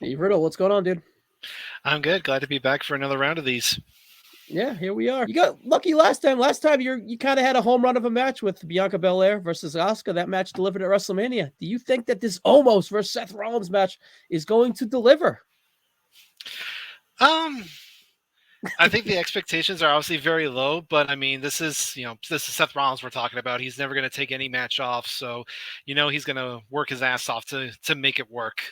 Steve Riddle, what's going on, dude? I'm good. Glad to be back for another round of these. Yeah, here we are. You got lucky last time. Last time you kind of had a home run of a match with Bianca Belair versus Asuka. That match delivered at WrestleMania. Do you think that this Omos versus Seth Rollins match is going to deliver? Um, I think the expectations are obviously very low, but I mean, this is Seth Rollins we're talking about. He's never going to take any match off, so he's going to work his ass off to make it work.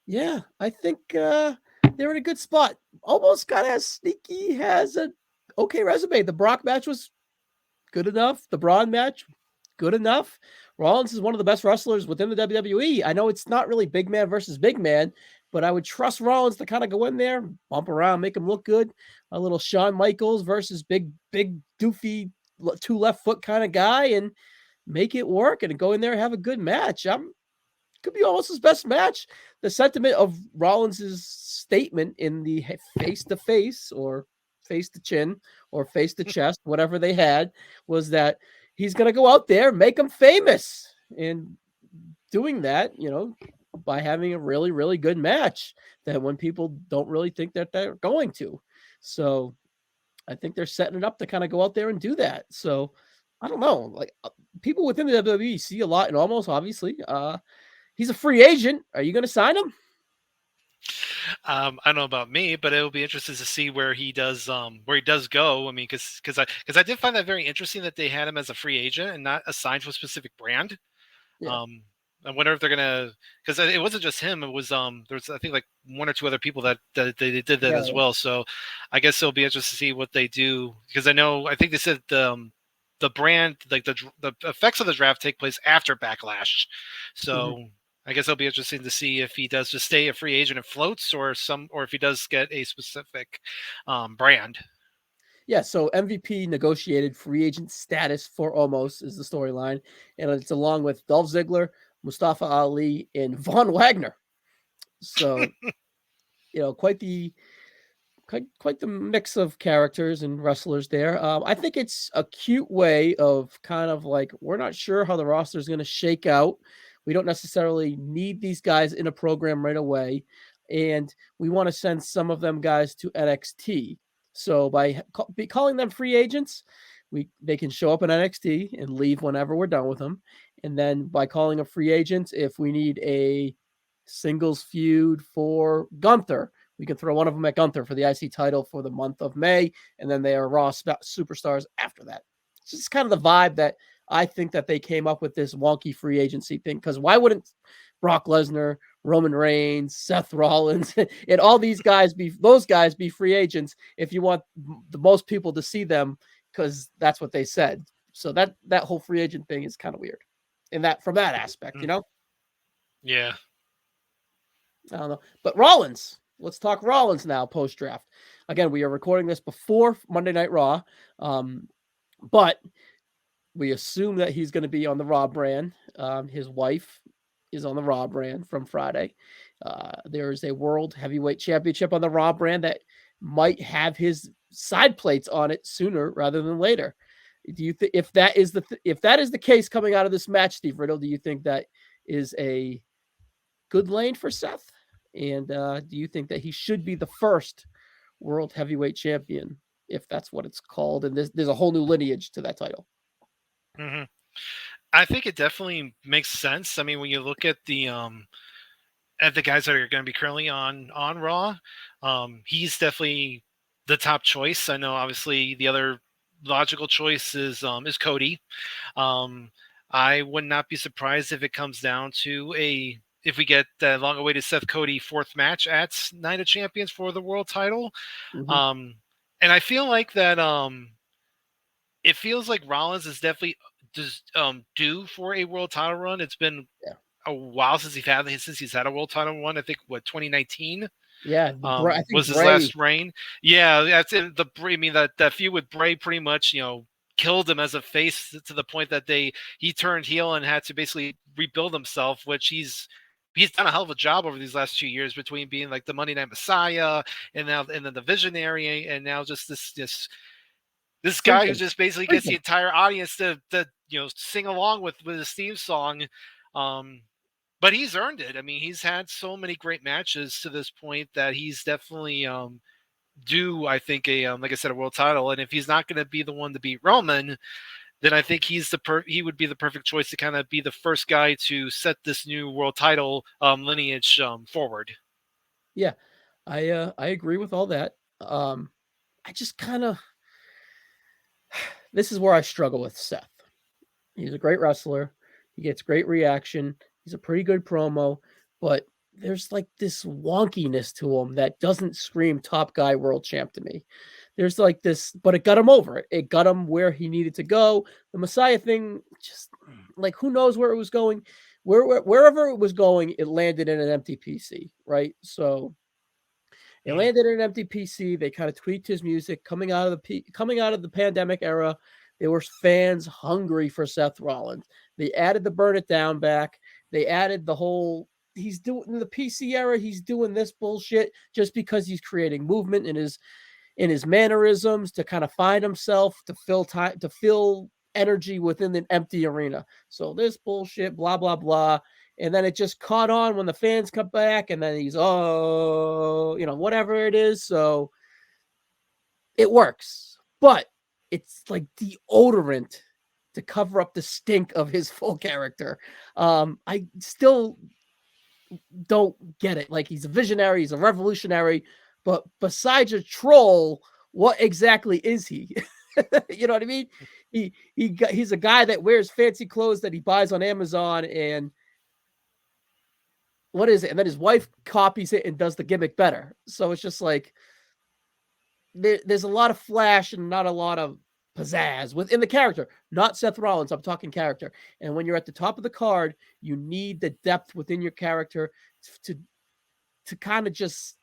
Yeah, I think they're in a good spot. Almost kind of sneaky, has a okay resume. The Brock match was good enough. The Braun match, good enough. Rollins is one of the best wrestlers within the WWE. I know it's not really big man versus big man, but I would trust Rollins to kind of go in there, bump around, make him look good. A little Shawn Michaels versus big, doofy, two left foot kind of guy, and make it work and go in there and have a good match. Could be almost his best match. The sentiment of Rollins's statement in the face to face or face to chin or face to chest, whatever they had, was that he's going to go out there, make him famous. And doing that, by having a really, really good match that when people don't really think that they're going to. So I think they're setting it up to kind of go out there and do that. So I don't know. Like people within the WWE see a lot and almost obviously. He's a free agent. Are you going to sign him? I don't know about me, but it'll be interesting to see where he does go. I mean, because I did find that very interesting that they had him as a free agent and not assigned to a specific brand. Yeah. I wonder if they're gonna, because it wasn't just him. It was there was I think like one or two other people that they did that as well. So I guess it'll be interesting to see what they do, because I think they said the brand, like the effects of the draft take place after Backlash. So I guess it'll be interesting to see if he does just stay a free agent and floats, or if he does get a specific brand. Yeah, so MVP negotiated free agent status for Omos is the storyline, and it's along with Dolph Ziggler, Mustafa Ali, and Von Wagner. So, quite the mix of characters and wrestlers there. I think it's a cute way of kind of like, we're not sure how the roster is going to shake out. We don't necessarily need these guys in a program right away, and we want to send some of them guys to NXT. So by calling them free agents, they can show up in NXT and leave whenever we're done with them. And then by calling them free agents, if we need a singles feud for Gunther, we can throw one of them at Gunther for the IC title for the month of May, and then they are Raw superstars after that. It's just kind of the vibe that I think that they came up with this wonky free agency thing, because why wouldn't Brock Lesnar, Roman Reigns, Seth Rollins, and all these guys be free agents if you want the most people to see them, because that's what they said. So that whole free agent thing is kind of weird in that, from that aspect, Yeah. I don't know. But Rollins, let's talk Rollins now post draft. Again, we are recording this before Monday Night Raw, but we assume that he's going to be on the Raw brand. His wife is on the Raw brand from Friday. There is a World Heavyweight Championship on the Raw brand that might have his side plates on it sooner rather than later. Do you think if that is the case coming out of this match, Steve Riddle, do you think that is a good lane for Seth? And do you think that he should be the first World Heavyweight Champion, if that's what it's called? And there's a whole new lineage to that title. Mm-hmm. I think it definitely makes sense. I mean, when you look at the guys that are going to be currently on Raw, he's definitely the top choice. I know, obviously, the other logical choice is Cody. I would not be surprised if it comes down to if we get that long-awaited Seth Cody fourth match at Night of Champions for the world title. Mm-hmm. And I feel like that it feels like Rollins is definitely due for a world title run. It's been a while since he's had a world title run. I think 2019. Yeah, I think was his last reign. Yeah, that's it. I mean, that feud with Bray pretty much killed him as a face, to the point that he turned heel and had to basically rebuild himself, which he's done a hell of a job over these last 2 years, between being like the Monday Night Messiah and then the Visionary, and now just this guy who just basically gets the entire audience to sing along with his theme song. But but he's earned it. I mean, he's had so many great matches to this point that he's definitely due, I think, a like I said, a world title. And if he's not going to be the one to beat Roman, then I think he would be the perfect choice to kind of be the first guy to set this new world title lineage forward. Yeah, I agree with all that. I just kind of this is where I struggle with Seth. He's a great wrestler. He gets great reaction. He's a pretty good promo, but there's like this wonkiness to him that doesn't scream top guy world champ to me. There's like this, but it got him over it. It got him where he needed to go. The Messiah thing, just like who knows where it was going. Wherever it was going, it landed in an empty PC, right? So it landed in an empty PC. They kind of tweaked his music coming out of the pandemic era. There were fans hungry for Seth Rollins. They added the burn it down back. They added the whole he's doing in the PC era. He's doing this bullshit just because he's creating movement in his mannerisms to kind of find himself to fill energy within an empty arena. So this bullshit, blah blah blah. And then it just caught on when the fans come back, and then he's whatever it is. So it works, but it's like deodorant to cover up the stink of his full character. I still don't get it. Like he's a visionary, he's a revolutionary, but besides a troll, what exactly is he? You know what I mean? He's a guy that wears fancy clothes that he buys on Amazon, and what is it? And then his wife copies it and does the gimmick better. So it's just like there's a lot of flash and not a lot of pizzazz within the character, not Seth Rollins. I'm talking character. And when you're at the top of the card, you need the depth within your character to kind of just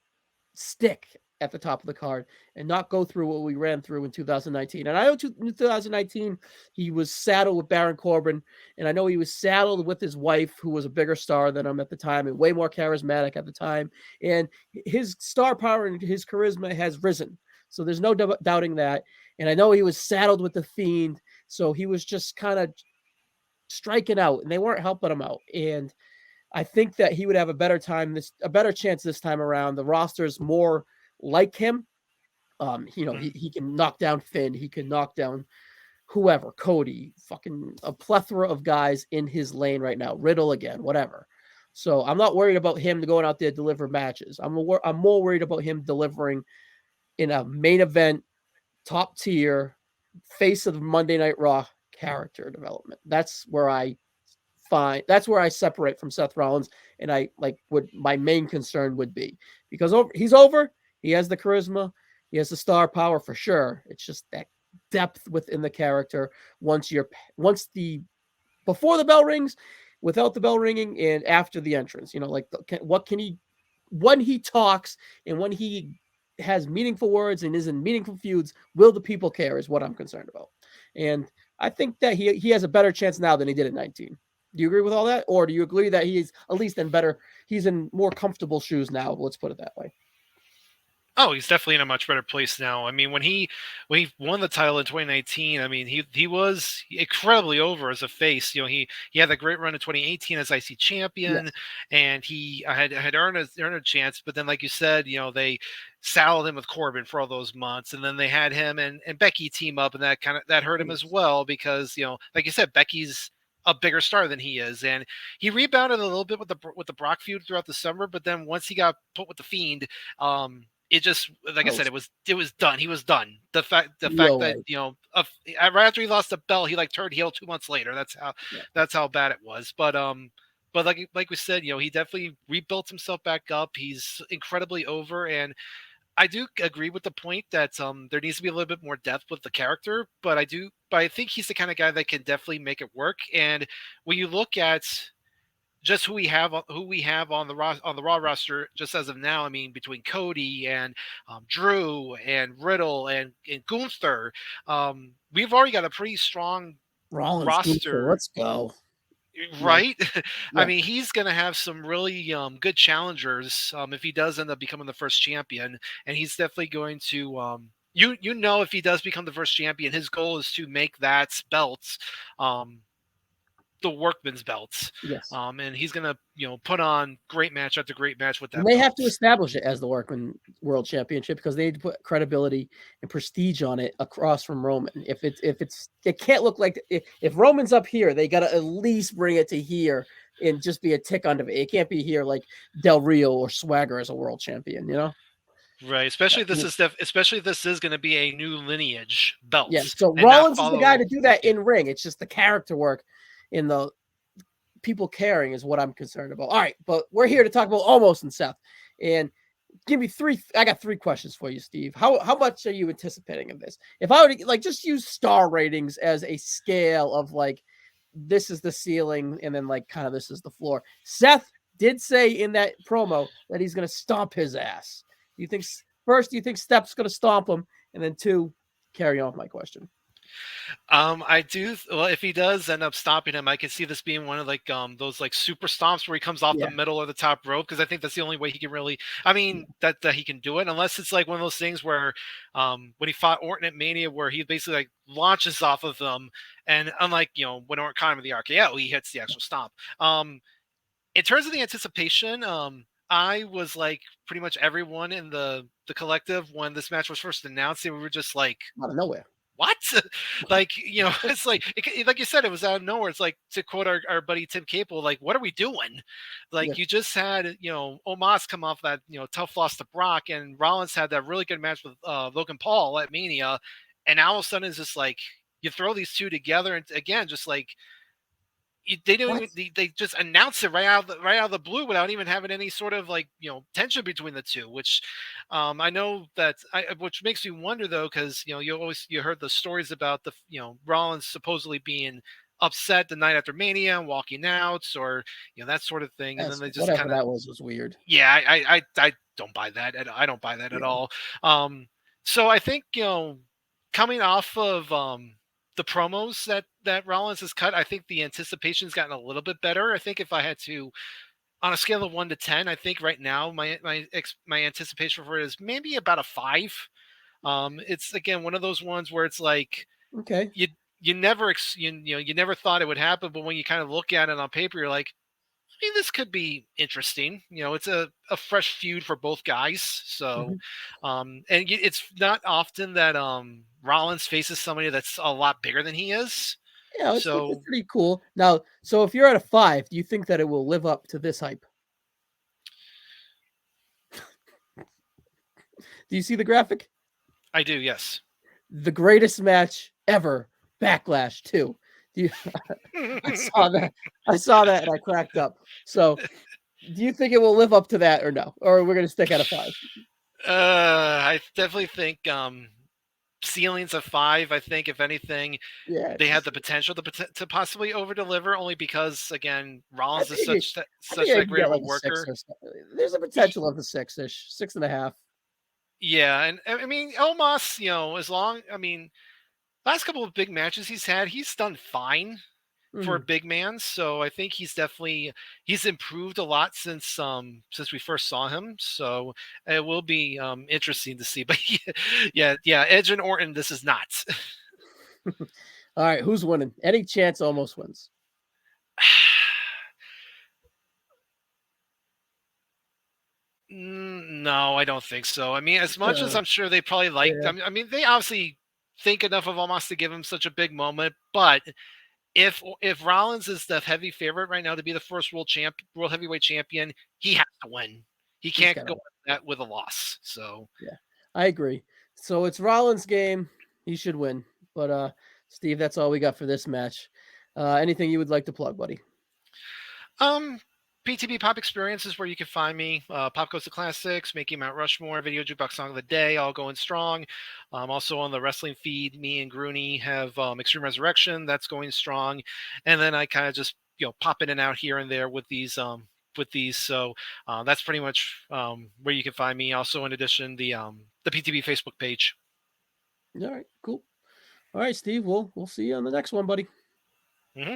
stick at the top of the card and not go through what we ran through in 2019. And I know 2019, he was saddled with Baron Corbin, and I know he was saddled with his wife, who was a bigger star than him at the time and way more charismatic at the time. And his star power and his charisma has risen. So there's no doubting that. And I know he was saddled with the Fiend, so he was just kind of striking out, and they weren't helping him out. And I think that he would have a better chance this time around. The roster's more like him. He can knock down Finn. He can knock down whoever, Cody, fucking a plethora of guys in his lane right now. Riddle again, whatever. So I'm not worried about him going out there to deliver matches. I'm more worried about him delivering in a main event, top tier, face of Monday Night Raw character development. That's where I separate from Seth Rollins, and I like what my main concern would be, because he's over. He has the charisma, he has the star power for sure. It's just that depth within the character. Before the bell rings, without the bell ringing, and after the entrance. What can he when he talks and when he has meaningful words and is in meaningful feuds, will the people care is what I'm concerned about. And I think that he has a better chance now than he did at 19. Do you agree with all that? Or do you agree that he's at least he's in more comfortable shoes now? Let's put it that way. Oh, he's definitely in a much better place now. I mean, when he won the title in 2019, I mean, he was incredibly over as a face. He had a great run in 2018 as IC champion, yes. And he had earned a chance. But then, like you said, they saddled him with Corbin for all those months, and then they had him and Becky team up, and that hurt him as well because like you said, Becky's a bigger star than he is, and he rebounded a little bit with the Brock feud throughout the summer. But then once he got put with the Fiend, it just, like I said, it was done. He was done. The fact that right after he lost the belt, he turned heel 2 months later. That's how bad it was. But like we said, he definitely rebuilt himself back up. He's incredibly over, and I do agree with the point that there needs to be a little bit more depth with the character. But I think he's the kind of guy that can definitely make it work. And when you look at just who we have on the Raw roster just as of now, I mean, between Cody and Drew and Riddle and Gunther, we've already got a pretty strong Rollins, roster. Gunther, let's go. Right? Yeah. I mean, he's going to have some really good challengers if he does end up becoming the first champion, and he's definitely going to if he does become the first champion, his goal is to make that belt workman's belts. Yes. And he's gonna put on great match after great match with that And they belt. have to establish it as the Workman World Championship because they need to put credibility and prestige on it across from Roman. It can't look like if Roman's up here, they got to at least bring it to here and just be a tick under it. It can't be here like Del Rio or Swagger as a world champion, you know? Right, especially this is going to be a new lineage belt. Yeah. So and not Rollins is the guy to do that yeah. in ring. It's just the character work in the people caring is what I'm concerned about. All right, but we're here to talk about Omos and Seth. And give me three. I got three questions for you, Steve. How much are you anticipating of this? If I would like just use star ratings as a scale of like this is the ceiling and then like kind of this is the floor. Seth did say in that promo that he's going to stomp his ass. Do you think Steph's going to stomp him? And then two, carry on with my question. I do. Well, if he does end up stopping him, I could see this being one of like those like super stomps where he comes off the middle or the top rope, because I think that's the only way he can really. I mean that he can do it, unless it's like one of those things where when he fought Orton at Mania, where he basically like launches off of them, and unlike when Orton caught him with the RKO, he hits the actual stomp. In terms of the anticipation, I was like pretty much everyone in the collective when this match was first announced, and we were just like out of nowhere. What? Like, it's like like you said, it was out of nowhere. It's like, to quote our buddy Tim Capel, like, what are we doing? Like, you just had Omos come off that tough loss to Brock, and Rollins had that really good match with Logan Paul at Mania, and now all of a sudden it's just like you throw these two together, and again, just like they don't even, they just announce it right out of the blue without even having any sort of like tension between the two, which I know that which makes me wonder though, because you heard the stories about the Rollins supposedly being upset the night after Mania and walking out, or that sort of thing, and then they just whatever kind of that was weird. Yeah, I don't buy that. I don't buy that at all. So I think coming off of the promos that Rollins has cut, I think the anticipation's gotten a little bit better. I think if I had to, on a scale of 1 to 10, I think right now my anticipation for it is maybe about a 5. It's again one of those ones where it's like, okay, you never you never thought it would happen, but when you kind of look at it on paper, you're like, I mean, this could be interesting. It's a fresh feud for both guys. So, and it's not often that Rollins faces somebody that's a lot bigger than he is. Yeah, it's So pretty cool. Now, so if you're at a 5, do you think that it will live up to this hype? Do you see the graphic? I do, yes. The greatest match ever, Backlash 2. I saw that and I cracked up. So, do you think it will live up to that or no? Or we're going to stick at a 5? I definitely think ceilings of 5. I think if anything, they have the potential to possibly over deliver, only because again Rollins is such a great of a worker. There's a potential of the 6-ish, 6.5. Yeah, and I mean Omos, last couple of big matches he's done fine for a big man. So I think he's improved a lot since we first saw him. So it will be interesting to see. But yeah, Edge and Orton, this is not. All right, who's winning? Any chance Omos wins? No, I don't think so. I mean, as much as I'm sure they probably I mean, they obviously think enough of Omos to give him such a big moment, but if Rollins is the heavy favorite right now to be the first world heavyweight champion, he has to win. He can't go that with a loss. So yeah, I agree. So it's Rollins' game. He should win. But Steve, that's all we got for this match. Anything you would like to plug, buddy? PTB Pop Experience is where you can find me. Pop Goes to Classics, Making Mount Rushmore, Video Jukebox Song of the Day, all going strong. Also on the wrestling feed, me and Grooney have Extreme Resurrection, that's going strong. And then I kind of just pop in and out here and there with these. So that's pretty much where you can find me. Also, in addition, the PTB Facebook page. All right, cool. All right, Steve. We'll see you on the next one, buddy. Mm-hmm.